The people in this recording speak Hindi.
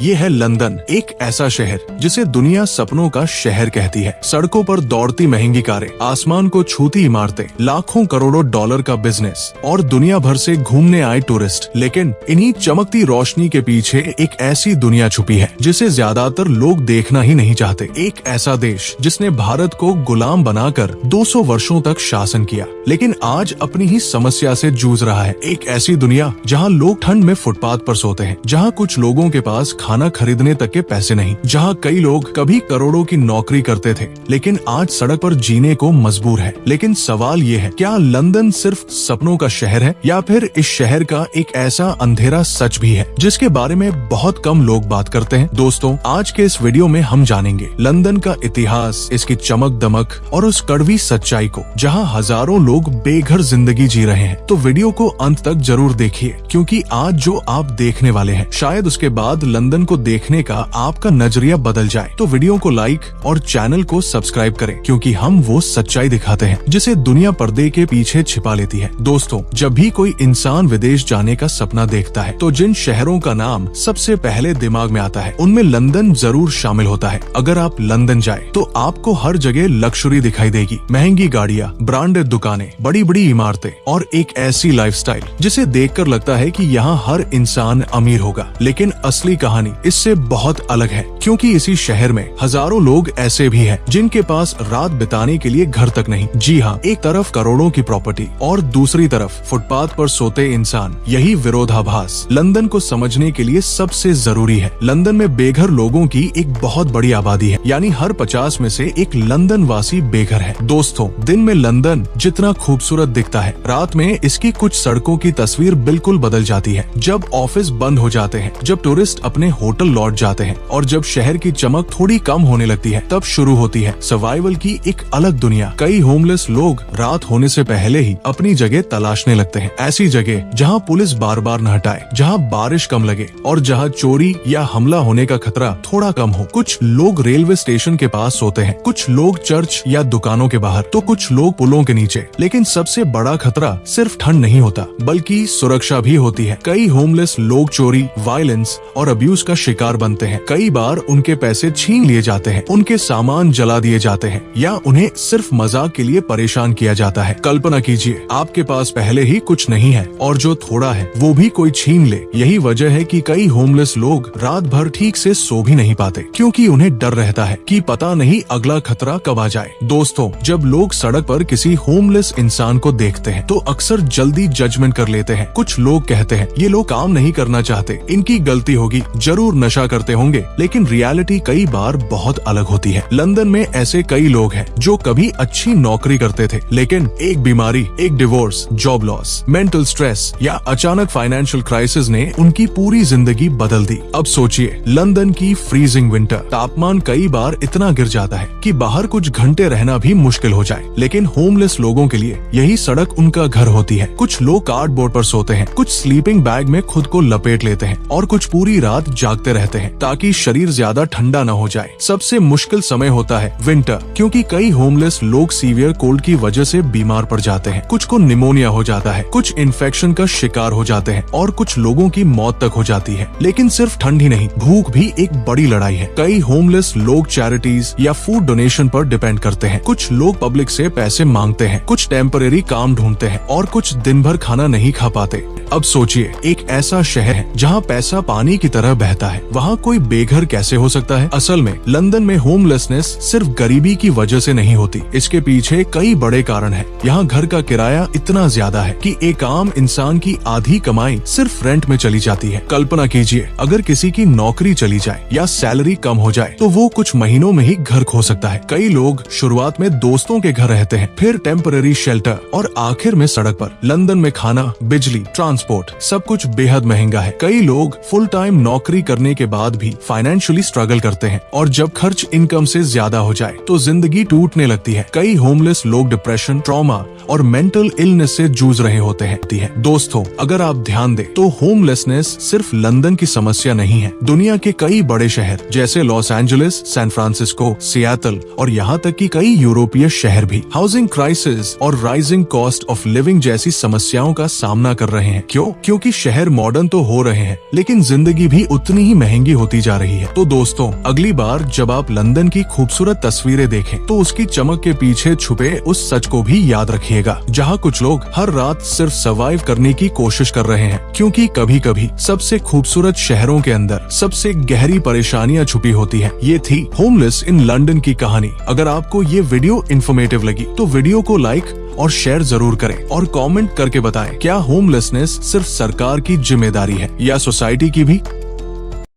ये है लंदन, एक ऐसा शहर जिसे दुनिया सपनों का शहर कहती है। सड़कों पर दौड़ती महंगी कारें, आसमान को छूती इमारतें, लाखों करोड़ों डॉलर का बिजनेस और दुनिया भर से घूमने आए टूरिस्ट। लेकिन इन्हीं चमकती रोशनी के पीछे एक ऐसी दुनिया छुपी है जिसे ज्यादातर लोग देखना ही नहीं चाहते। एक ऐसा देश जिसने भारत को गुलाम बनाकर 200 वर्षों तक शासन किया, लेकिन आज अपनी ही समस्या से जूझ रहा है। एक ऐसी दुनिया जहाँ लोग ठंड में फुटपाथ पर सोते हैं, जहाँ कुछ लोगों के पास खाना खरीदने तक के पैसे नहीं, जहाँ कई लोग कभी करोड़ों की नौकरी करते थे लेकिन आज सड़क पर जीने को मजबूर है। लेकिन सवाल ये है, क्या लंदन सिर्फ सपनों का शहर है या फिर इस शहर का एक ऐसा अंधेरा सच भी है जिसके बारे में बहुत कम लोग बात करते हैं। दोस्तों, आज के इस वीडियो में हम जानेंगे लंदन का इतिहास, इसकी चमक दमक और उस कड़वी सच्चाई को जहाँ हजारों लोग बेघर जिंदगी जी रहे हैं। तो वीडियो को अंत तक जरूर देखिए, क्योंकि आज जो आप देखने वाले हैं शायद उसके बाद लंदन को देखने का आपका नजरिया बदल जाए। तो वीडियो को लाइक और चैनल को सब्सक्राइब करें, क्योंकि हम वो सच्चाई दिखाते हैं जिसे दुनिया पर्दे के पीछे छिपा लेती है। दोस्तों, जब भी कोई इंसान विदेश जाने का सपना देखता है तो जिन शहरों का नाम सबसे पहले दिमाग में आता है उनमें लंदन जरूर शामिल होता है। अगर आप लंदन जाए तो आपको हर जगह लग्जरी दिखाई देगी, महंगी गाड़ियाँ, ब्रांडेड दुकानें, बड़ी बड़ी इमारतें और एक ऐसी लाइफस्टाइल जिसे देखकर लगता है कि यहाँ हर इंसान अमीर होगा। लेकिन असली कहानी इससे बहुत अलग है, क्योंकि इसी शहर में हजारों लोग ऐसे भी हैं जिनके पास रात बिताने के लिए घर तक नहीं। जी हाँ, एक तरफ करोड़ों की प्रॉपर्टी और दूसरी तरफ फुटपाथ पर सोते इंसान। यही विरोधाभास लंदन को समझने के लिए सबसे जरूरी है। लंदन में बेघर लोगों की एक बहुत बड़ी आबादी है, यानी हर 50 में से एक लंदन वासी बेघर है। दोस्तों, दिन में लंदन जितना खूबसूरत दिखता है, रात में इसकी कुछ सड़कों की तस्वीर बिल्कुल बदल जाती है। जब ऑफिस बंद हो जाते हैं, जब टूरिस्ट अपने होटल लौट जाते हैं और जब शहर की चमक थोड़ी कम होने लगती है, तब शुरू होती है सर्वाइवल की एक अलग दुनिया। कई होमलेस लोग रात होने से पहले ही अपनी जगह तलाशने लगते हैं, ऐसी जगह जहां पुलिस बार बार न हटाए, जहां बारिश कम लगे और जहां चोरी या हमला होने का खतरा थोड़ा कम हो। कुछ लोग रेलवे स्टेशन के पास सोते हैं, कुछ लोग चर्च या दुकानों के बाहर, तो कुछ लोग पुलों के नीचे। लेकिन सबसे बड़ा खतरा सिर्फ ठंड नहीं होता, बल्कि सुरक्षा भी होती है। कई होमलेस लोग चोरी, वायलेंस और अब्यूज का शिकार बनते हैं। कई बार उनके पैसे छीन लिए जाते हैं, उनके सामान जला दिए जाते हैं या उन्हें सिर्फ मजाक के लिए परेशान किया जाता है। कल्पना कीजिए, आपके पास पहले ही कुछ नहीं है और जो थोड़ा है वो भी कोई छीन ले। यही वजह है कि कई होमलेस लोग रात भर ठीक से सो भी नहीं पाते, क्योंकि उन्हें डर रहता है कि पता नहीं अगला खतरा कब आ जाए। दोस्तों, जब लोग सड़क पर किसी होमलेस इंसान को देखते हैं तो अक्सर जल्दी जजमेंट कर लेते हैं। कुछ लोग कहते हैं ये लोग काम नहीं करना चाहते, इनकी गलती होगी, जरूर नशा करते होंगे। लेकिन रियलिटी कई बार बहुत अलग होती है। लंदन में ऐसे कई लोग हैं जो कभी अच्छी नौकरी करते थे, लेकिन एक बीमारी, एक divorce, job loss, mental stress या अचानक फाइनेंशियल क्राइसिस ने उनकी पूरी जिंदगी बदल दी। अब सोचिए, लंदन की फ्रीजिंग विंटर, तापमान कई बार इतना गिर जाता है कि बाहर कुछ घंटे रहना भी मुश्किल हो जाए। लेकिन होमलेस लोगों के लिए यही सड़क उनका घर होती है। कुछ लोग कार्डबोर्ड पर सोते हैं, कुछ स्लीपिंग बैग में खुद को लपेट लेते हैं और कुछ पूरी रात जागते रहते हैं ताकि शरीर ज्यादा ठंडा न हो जाए। सबसे मुश्किल समय होता है विंटर, क्योंकि कई होमलेस लोग सीवियर कोल्ड की वजह से बीमार पड़ जाते हैं। कुछ को निमोनिया हो जाता है, कुछ इन्फेक्शन का शिकार हो जाते हैं और कुछ लोगों की मौत तक हो जाती है। लेकिन सिर्फ ठंड ही नहीं, भूख भी एक बड़ी लड़ाई है। कई होमलेस लोग चैरिटीज या फूड डोनेशन पर डिपेंड करते हैं। कुछ लोग पब्लिक से पैसे मांगते हैं, कुछ टेम्परेरी काम ढूंढते हैं और कुछ दिन भर खाना नहीं खा पाते। अब सोचिए, एक ऐसा शहर है जहाँ पैसा पानी की तरह बहता है, वहाँ कोई बेघर कैसे हो सकता है? असल में लंदन में होमलेसनेस सिर्फ गरीबी की वजह से नहीं होती, इसके पीछे कई बड़े कारण हैं। यहाँ घर का किराया इतना ज्यादा है कि एक आम इंसान की आधी कमाई सिर्फ रेंट में चली जाती है। कल्पना कीजिए, अगर किसी की नौकरी चली जाए या सैलरी कम हो जाए तो वो कुछ महीनों में ही घर खो सकता है। कई लोग शुरुआत में दोस्तों के घर रहते हैं, फिर टेम्परेरी शेल्टर और आखिर में सड़क पर। लंदन में खाना, बिजली, ट्रांसपोर्ट सब कुछ बेहद महंगा है। कई लोग फुल टाइम नौकरी करने के बाद भी फाइनेंशियली स्ट्रगल करते हैं और जब खर्च इनकम से ज्यादा हो जाए तो जिंदगी टूटने लगती है। कई होमलेस लोग डिप्रेशन, ट्रॉमा और मेंटल इलनेस से जूझ रहे होते हैं। दोस्तों, अगर आप ध्यान दें तो होमलेसनेस सिर्फ लंदन की समस्या नहीं है। दुनिया के कई बड़े शहर जैसे Los Angeles, San Francisco, Seattle और यहाँ तक कि कई यूरोपीय शहर भी हाउसिंग क्राइसिस और राइजिंग कॉस्ट ऑफ लिविंग जैसी समस्याओं का सामना कर रहे हैं। क्योंकि शहर मॉडर्न तो हो रहे हैं, लेकिन जिंदगी भी उतनी उतनी ही महंगी होती जा रही है। तो दोस्तों, अगली बार जब आप लंदन की खूबसूरत तस्वीरें देखें तो उसकी चमक के पीछे छुपे उस सच को भी याद रखिएगा, जहाँ कुछ लोग हर रात सिर्फ सर्वाइव करने की कोशिश कर रहे हैं, क्योंकि कभी कभी सबसे खूबसूरत शहरों के अंदर सबसे गहरी परेशानियां छुपी होती हैं। ये थी होमलेस इन लंदन की कहानी। अगर आपको ये वीडियो इन्फॉर्मेटिव लगी तो वीडियो को लाइक और शेयर जरूर करें और कमेंट करके बताएं क्या होमलेसनेस सिर्फ सरकार की जिम्मेदारी है या सोसाइटी की भी।